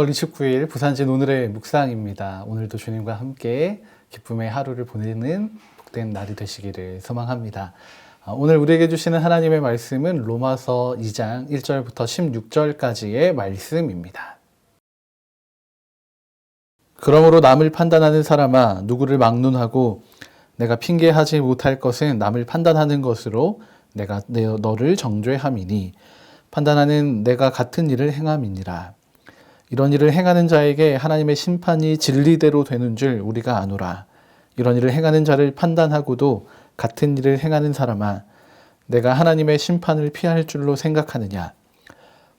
5월 29일 부산진 오늘의 묵상입니다. 오늘도 주님과 함께 기쁨의 하루를 보내는 복된 날이 되시기를 소망합니다. 오늘 우리에게 주시는 하나님의 말씀은 로마서 2장 1절부터 16절까지의 말씀입니다. 그러므로 남을 판단하는 사람아, 누구를 막론하고 내가 핑계하지 못할 것은 남을 판단하는 것으로 내가 너를 정죄함이니 판단하는 내가 같은 일을 행함이니라. 이런 일을 행하는 자에게 하나님의 심판이 진리대로 되는 줄 우리가 아노라. 이런 일을 행하는 자를 판단하고도 같은 일을 행하는 사람아, 내가 하나님의 심판을 피할 줄로 생각하느냐?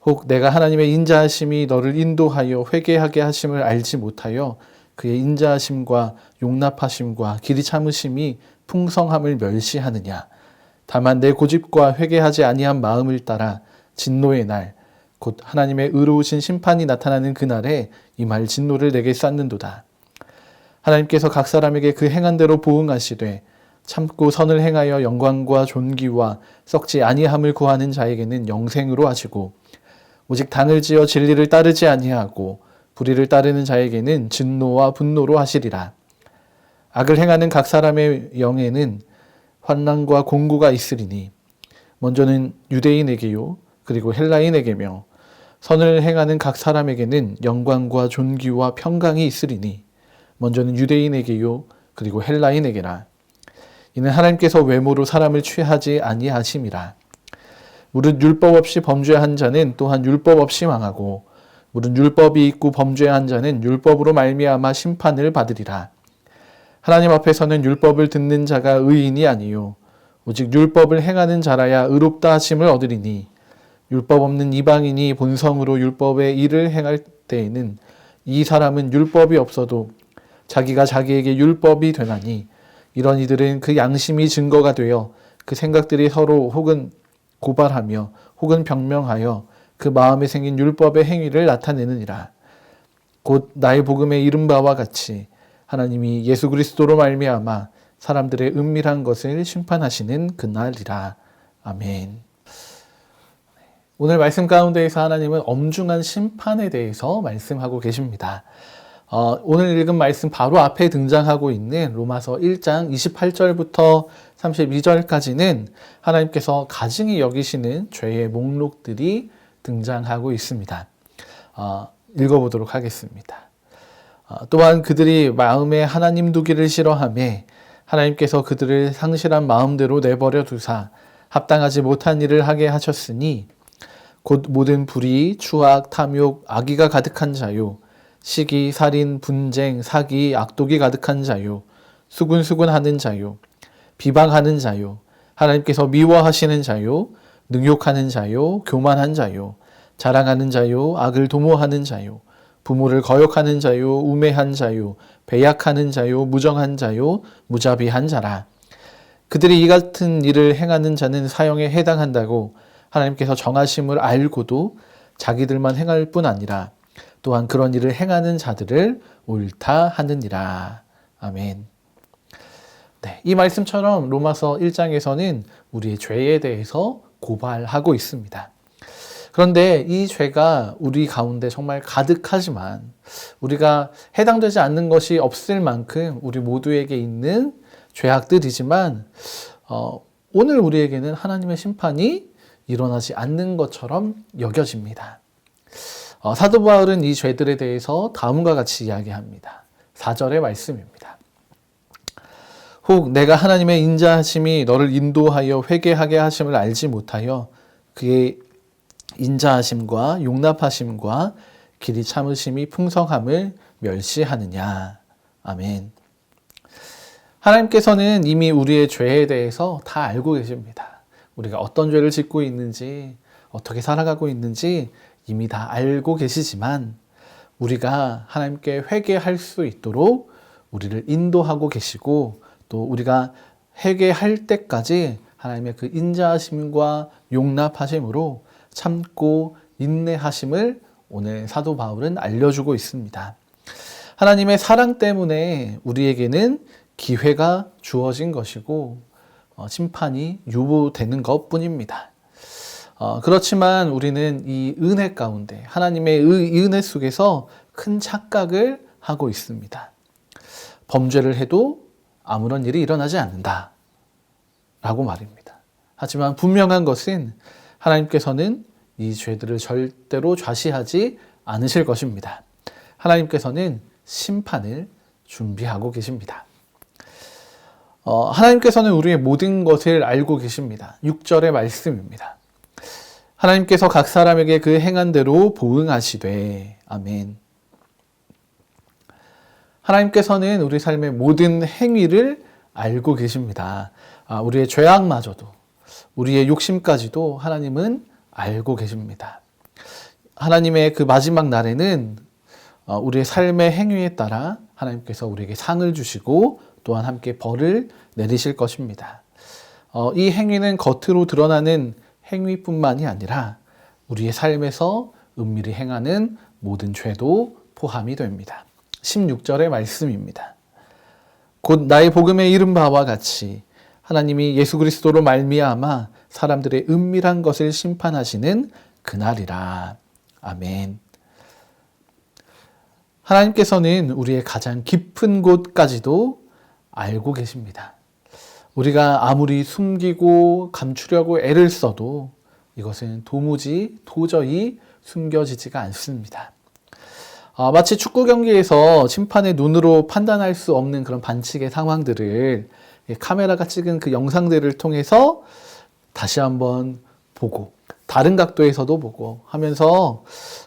혹 내가 하나님의 인자하심이 너를 인도하여 회개하게 하심을 알지 못하여 그의 인자하심과 용납하심과 길이 참으심이 풍성함을 멸시하느냐? 다만 내 고집과 회개하지 아니한 마음을 따라 진노의 날, 곧 하나님의 의로우신 심판이 나타나는 그날에 이 말 진노를 내게 쌓는도다. 하나님께서 각 사람에게 그 행한 대로 보응하시되 참고 선을 행하여 영광과 존귀와 썩지 아니함을 구하는 자에게는 영생으로 하시고 오직 당을 지어 진리를 따르지 아니하고 불의를 따르는 자에게는 진노와 분노로 하시리라. 악을 행하는 각 사람의 영에는 환난과 공고가 있으리니 먼저는 유대인에게요 그리고 헬라인에게며 선을 행하는 각 사람에게는 영광과 존귀와 평강이 있으리니 먼저는 유대인에게요 그리고 헬라인에게라. 이는 하나님께서 외모로 사람을 취하지 아니하심이라. 무릇 율법 없이 범죄한 자는 또한 율법 없이 망하고 무릇 율법이 있고 범죄한 자는 율법으로 말미암아 심판을 받으리라. 하나님 앞에서는 율법을 듣는 자가 의인이 아니요 오직 율법을 행하는 자라야 의롭다 하심을 얻으리니 율법 없는 이방인이 본성으로 율법의 일을 행할 때에는 이 사람은 율법이 없어도 자기가 자기에게 율법이 되나니 이런 이들은 그 양심이 증거가 되어 그 생각들이 서로 혹은 고발하며 혹은 변명하여 그 마음에 생긴 율법의 행위를 나타내느니라. 곧 나의 복음에 이른 바와 같이 하나님이 예수 그리스도로 말미암아 사람들의 은밀한 것을 심판하시는 그날이라. 아멘. 오늘 말씀 가운데에서 하나님은 엄중한 심판에 대해서 말씀하고 계십니다. 오늘 읽은 말씀 바로 앞에 등장하고 있는 로마서 1장 28절부터 32절까지는 하나님께서 가증히 여기시는 죄의 목록들이 등장하고 있습니다. 읽어보도록 하겠습니다. 또한 그들이 마음에 하나님 두기를 싫어하며 하나님께서 그들을 상실한 마음대로 내버려 두사 합당하지 못한 일을 하게 하셨으니 곧 모든 불의, 추악, 탐욕, 악의가 가득한 자요 시기, 살인, 분쟁, 사기, 악독이 가득한 자요 수군수군하는 자요 비방하는 자요 하나님께서 미워하시는 자요 능욕하는 자요 교만한 자요 자랑하는 자요 악을 도모하는 자요 부모를 거역하는 자요 우매한 자요 배약하는 자요 무정한 자요 무자비한 자라. 그들이 이 같은 일을 행하는 자는 사형에 해당한다고 하나님께서 정하심을 알고도 자기들만 행할 뿐 아니라 또한 그런 일을 행하는 자들을 옳다 하느니라. 아멘. 네, 이 말씀처럼 로마서 1장에서는 우리의 죄에 대해서 고발하고 있습니다. 그런데 이 죄가 우리 가운데 정말 가득하지만 우리가 해당되지 않는 것이 없을 만큼 우리 모두에게 있는 죄악들이지만 오늘 우리에게는 하나님의 심판이 일어나지 않는 것처럼 여겨집니다. 사도 바울은 이 죄들에 대해서 다음과 같이 이야기합니다. 4절의 말씀입니다. 혹 내가 하나님의 인자하심이 너를 인도하여 회개하게 하심을 알지 못하여 그의 인자하심과 용납하심과 길이 참으심이 풍성함을 멸시하느냐. 아멘. 하나님께서는 이미 우리의 죄에 대해서 다 알고 계십니다. 우리가 어떤 죄를 짓고 있는지, 어떻게 살아가고 있는지 이미 다 알고 계시지만 우리가 하나님께 회개할 수 있도록 우리를 인도하고 계시고 또 우리가 회개할 때까지 하나님의 그 인자하심과 용납하심으로 참고 인내하심을 오늘 사도 바울은 알려주고 있습니다. 하나님의 사랑 때문에 우리에게는 기회가 주어진 것이고 심판이 유보되는 것뿐입니다. 그렇지만 우리는 이 은혜 가운데 하나님의 은혜 속에서 큰 착각을 하고 있습니다. 범죄를 해도 아무런 일이 일어나지 않는다 라고 말입니다. 하지만 분명한 것은 하나님께서는 이 죄들을 절대로 좌시하지 않으실 것입니다. 하나님께서는 심판을 준비하고 계십니다. 하나님께서는 우리의 모든 것을 알고 계십니다. 6절의 말씀입니다. 하나님께서 각 사람에게 그 행한 대로 보응하시되. 아멘. 하나님께서는 우리 삶의 모든 행위를 알고 계십니다. 우리의 죄악마저도, 우리의 욕심까지도 하나님은 알고 계십니다. 하나님의 그 마지막 날에는 우리의 삶의 행위에 따라 하나님께서 우리에게 상을 주시고 또한 함께 벌을 내리실 것입니다. 이 행위는 겉으로 드러나는 행위뿐만이 아니라 우리의 삶에서 은밀히 행하는 모든 죄도 포함이 됩니다. 16절의 말씀입니다. 곧 나의 복음에 이른 바와 같이 하나님이 예수 그리스도로 말미암아 사람들의 은밀한 것을 심판하시는 그날이라. 아멘. 하나님께서는 우리의 가장 깊은 곳까지도 알고 계십니다. 우리가 아무리 숨기고 감추려고 애를 써도 이것은 도저히 숨겨지지가 않습니다. 마치 축구 경기에서 심판의 눈으로 판단할 수 없는 그런 반칙의 상황들을 카메라가 찍은 그 영상들을 통해서 다시 한번 보고 다른 각도에서도 보고 하면서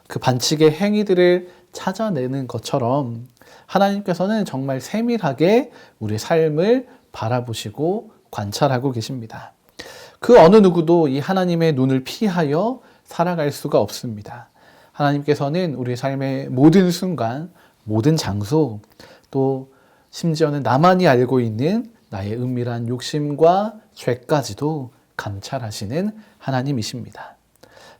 그 반칙의 행위들을 찾아내는 것처럼 하나님께서는 정말 세밀하게 우리의 삶을 바라보시고 관찰하고 계십니다. 그 어느 누구도 이 하나님의 눈을 피하여 살아갈 수가 없습니다. 하나님께서는 우리의 삶의 모든 순간, 모든 장소, 또 심지어는 나만이 알고 있는 나의 은밀한 욕심과 죄까지도 감찰하시는 하나님이십니다.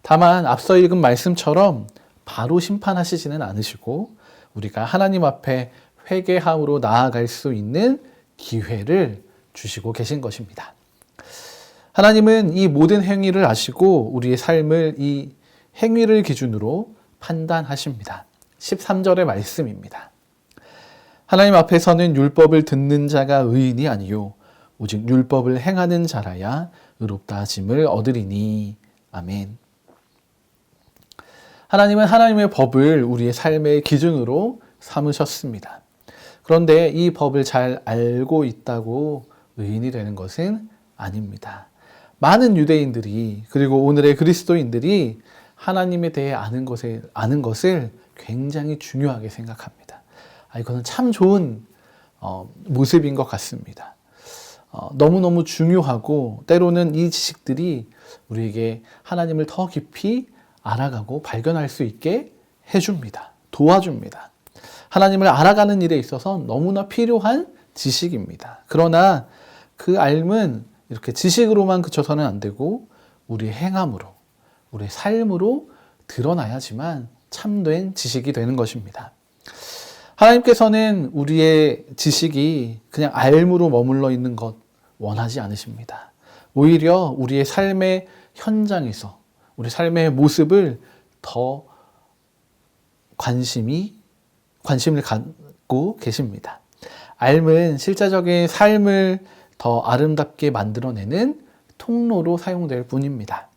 다만 앞서 읽은 말씀처럼 바로 심판하시지는 않으시고 우리가 하나님 앞에 회개함으로 나아갈 수 있는 기회를 주시고 계신 것입니다. 하나님은 이 모든 행위를 아시고 우리의 삶을 이 행위를 기준으로 판단하십니다. 13절의 말씀입니다. 하나님 앞에서는 율법을 듣는 자가 의인이 아니요 오직 율법을 행하는 자라야 의롭다 하심을 얻으리니. 아멘. 하나님은 하나님의 법을 우리의 삶의 기준으로 삼으셨습니다. 그런데 이 법을 잘 알고 있다고 의인이 되는 것은 아닙니다. 많은 유대인들이 그리고 오늘의 그리스도인들이 하나님에 대해 아는 것을 굉장히 중요하게 생각합니다. 이거는 참 좋은 모습인 것 같습니다. 너무너무 중요하고 때로는 이 지식들이 우리에게 하나님을 더 깊이 알아가고 발견할 수 있게 해줍니다. 도와줍니다. 하나님을 알아가는 일에 있어서 너무나 필요한 지식입니다. 그러나 그 알은 이렇게 지식으로만 그쳐서는 안 되고 우리의 행함으로, 우리의 삶으로 드러나야지만 참된 지식이 되는 것입니다. 하나님께서는 우리의 지식이 그냥 알므로 머물러 있는 것 원하지 않으십니다. 오히려 우리의 삶의 현장에서 우리 삶의 모습을 더 관심을 갖고 계십니다. 알은 실제적인 삶을 더 아름답게 만들어내는 통로로 사용될 뿐입니다.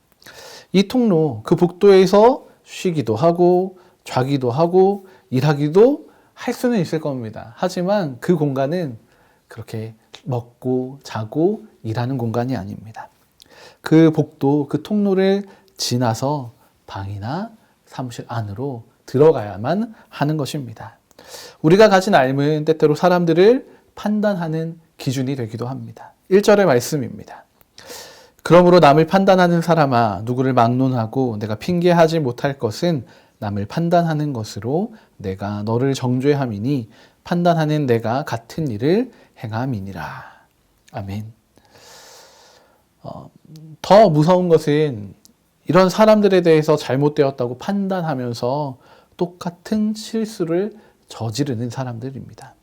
이 통로, 그 복도에서 쉬기도 하고 자기도 하고 일하기도 할 수는 있을 겁니다. 하지만 그 공간은 그렇게 먹고 자고 일하는 공간이 아닙니다. 그 복도, 그 통로를 지나서 방이나 사무실 안으로 들어가야만 하는 것입니다. 우리가 가진 알은 때때로 사람들을 판단하는 기준이 되기도 합니다. 1절의 말씀입니다. 그러므로 남을 판단하는 사람아 누구를 막론하고 내가 핑계하지 못할 것은 남을 판단하는 것으로 내가 너를 정죄함이니 판단하는 내가 같은 일을 행함이니라. 아멘. 더 무서운 것은 이런 사람들에 대해서 잘못되었다고 판단하면서 똑같은 실수를 저지르는 사람들입니다.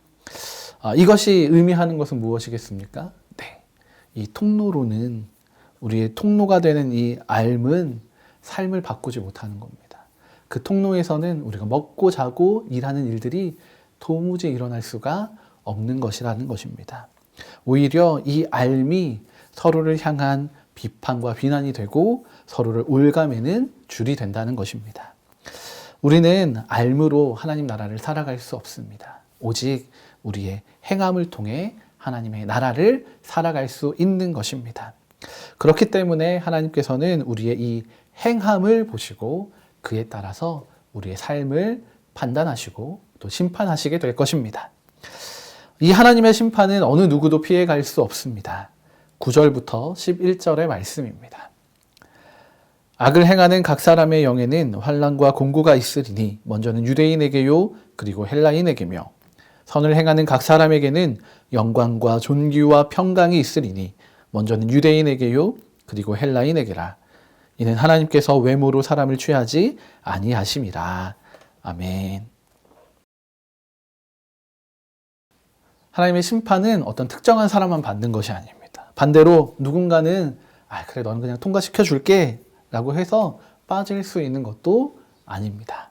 이것이 의미하는 것은 무엇이겠습니까? 네, 이 통로로는 우리의 통로가 되는 이 삶은 삶을 바꾸지 못하는 겁니다. 그 통로에서는 우리가 먹고 자고 일하는 일들이 도무지 일어날 수가 없는 것이라는 것입니다. 오히려 이 삶이 서로를 향한 비판과 비난이 되고 서로를 올가매는 줄이 된다는 것입니다. 우리는 삶으로 하나님 나라를 살아갈 수 없습니다. 오직 우리의 행함을 통해 하나님의 나라를 살아갈 수 있는 것입니다. 그렇기 때문에 하나님께서는 우리의 이 행함을 보시고 그에 따라서 우리의 삶을 판단하시고 또 심판하시게 될 것입니다. 이 하나님의 심판은 어느 누구도 피해갈 수 없습니다. 9절부터 11절의 말씀입니다. 악을 행하는 각 사람의 영에는 환난과 공고가 있으리니 먼저는 유대인에게요 그리고 헬라인에게며 선을 행하는 각 사람에게는 영광과 존귀와 평강이 있으리니 먼저는 유대인에게요 그리고 헬라인에게라. 이는 하나님께서 외모로 사람을 취하지 아니하심이라. 아멘. 하나님의 심판은 어떤 특정한 사람만 받는 것이 아닙니다. 반대로 누군가는 그래 너는 그냥 통과시켜 줄게 라고 해서 빠질 수 있는 것도 아닙니다.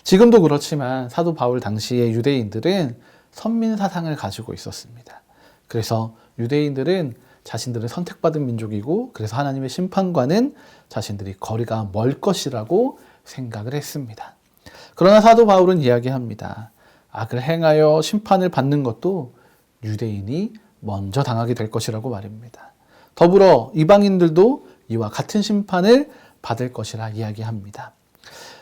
지금도 그렇지만 사도 바울 당시의 유대인들은 선민 사상을 가지고 있었습니다. 그래서 유대인들은 자신들은 선택받은 민족이고 그래서 하나님의 심판과는 자신들이 거리가 멀 것이라고 생각을 했습니다. 그러나 사도 바울은 이야기합니다. 악을 행하여 심판을 받는 것도 유대인이 먼저 당하게 될 것이라고 말입니다. 더불어 이방인들도 이와 같은 심판을 받을 것이라 이야기합니다.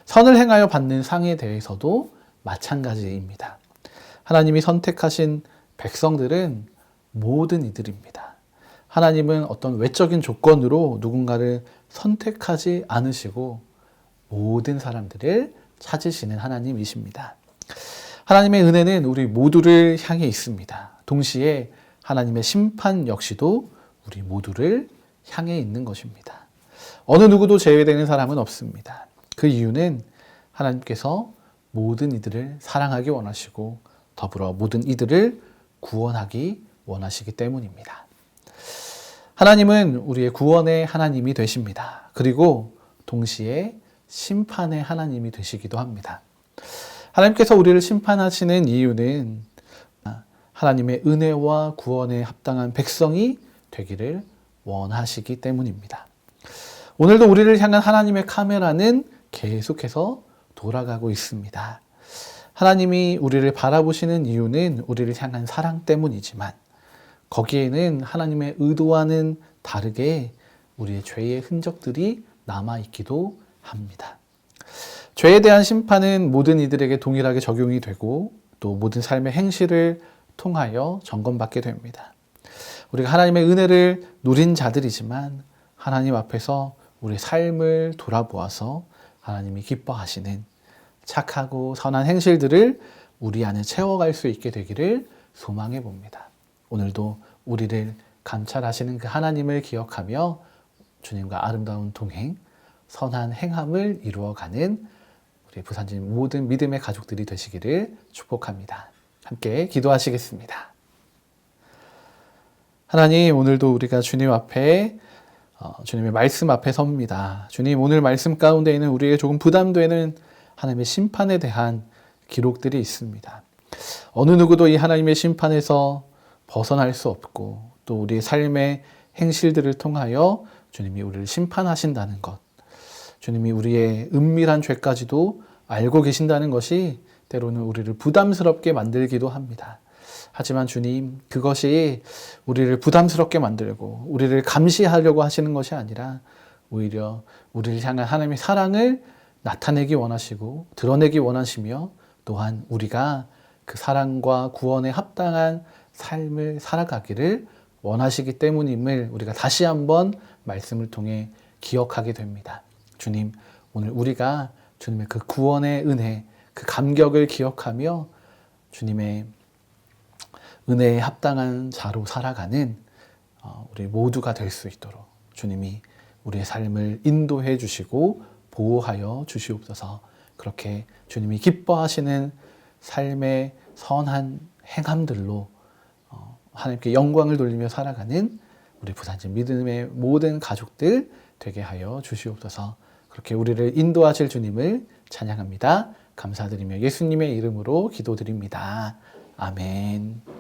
선을 행하여 받는 상에 대해서도 마찬가지입니다. 하나님이 선택하신 백성들은 모든 이들입니다. 하나님은 어떤 외적인 조건으로 누군가를 선택하지 않으시고 모든 사람들을 찾으시는 하나님이십니다. 하나님의 은혜는 우리 모두를 향해 있습니다. 동시에 하나님의 심판 역시도 우리 모두를 향해 있는 것입니다. 어느 누구도 제외되는 사람은 없습니다. 그 이유는 하나님께서 모든 이들을 사랑하기 원하시고 더불어 모든 이들을 구원하기 원하시기 때문입니다. 하나님은 우리의 구원의 하나님이 되십니다. 그리고 동시에 심판의 하나님이 되시기도 합니다. 하나님께서 우리를 심판하시는 이유는 하나님의 은혜와 구원에 합당한 백성이 되기를 원하시기 때문입니다. 오늘도 우리를 향한 하나님의 카메라는 계속해서 돌아가고 있습니다. 하나님이 우리를 바라보시는 이유는 우리를 향한 사랑 때문이지만 거기에는 하나님의 의도와는 다르게 우리의 죄의 흔적들이 남아있기도 합니다. 죄에 대한 심판은 모든 이들에게 동일하게 적용이 되고 또 모든 삶의 행실을 통하여 점검받게 됩니다. 우리가 하나님의 은혜를 누린 자들이지만 하나님 앞에서 우리 삶을 돌아보아서 하나님이 기뻐하시는 착하고 선한 행실들을 우리 안에 채워갈 수 있게 되기를 소망해 봅니다. 오늘도 우리를 감찰하시는 그 하나님을 기억하며 주님과 아름다운 동행, 선한 행함을 이루어가는 우리 부산진 모든 믿음의 가족들이 되시기를 축복합니다. 함께 기도하시겠습니다. 하나님, 오늘도 우리가 주님 앞에 주님의 말씀 앞에 섭니다. 주님, 오늘 말씀 가운데에는 우리에게 조금 부담되는 하나님의 심판에 대한 기록들이 있습니다. 어느 누구도 이 하나님의 심판에서 벗어날 수 없고 또 우리의 삶의 행실들을 통하여 주님이 우리를 심판하신다는 것, 주님이 우리의 은밀한 죄까지도 알고 계신다는 것이 때로는 우리를 부담스럽게 만들기도 합니다. 하지만 주님, 그것이 우리를 부담스럽게 만들고 우리를 감시하려고 하시는 것이 아니라 오히려 우리를 향한 하나님의 사랑을 나타내기 원하시고 드러내기 원하시며 또한 우리가 그 사랑과 구원에 합당한 삶을 살아가기를 원하시기 때문임을 우리가 다시 한번 말씀을 통해 기억하게 됩니다. 주님, 오늘 우리가 주님의 그 구원의 은혜, 그 감격을 기억하며 주님의 은혜에 합당한 자로 살아가는 우리 모두가 될 수 있도록 주님이 우리의 삶을 인도해 주시고 보호하여 주시옵소서. 그렇게 주님이 기뻐하시는 삶의 선한 행함들로 하나님께 영광을 돌리며 살아가는 우리 부산집 믿음의 모든 가족들 되게 하여 주시옵소서. 그렇게 우리를 인도하실 주님을 찬양합니다. 감사드리며 예수님의 이름으로 기도드립니다. 아멘.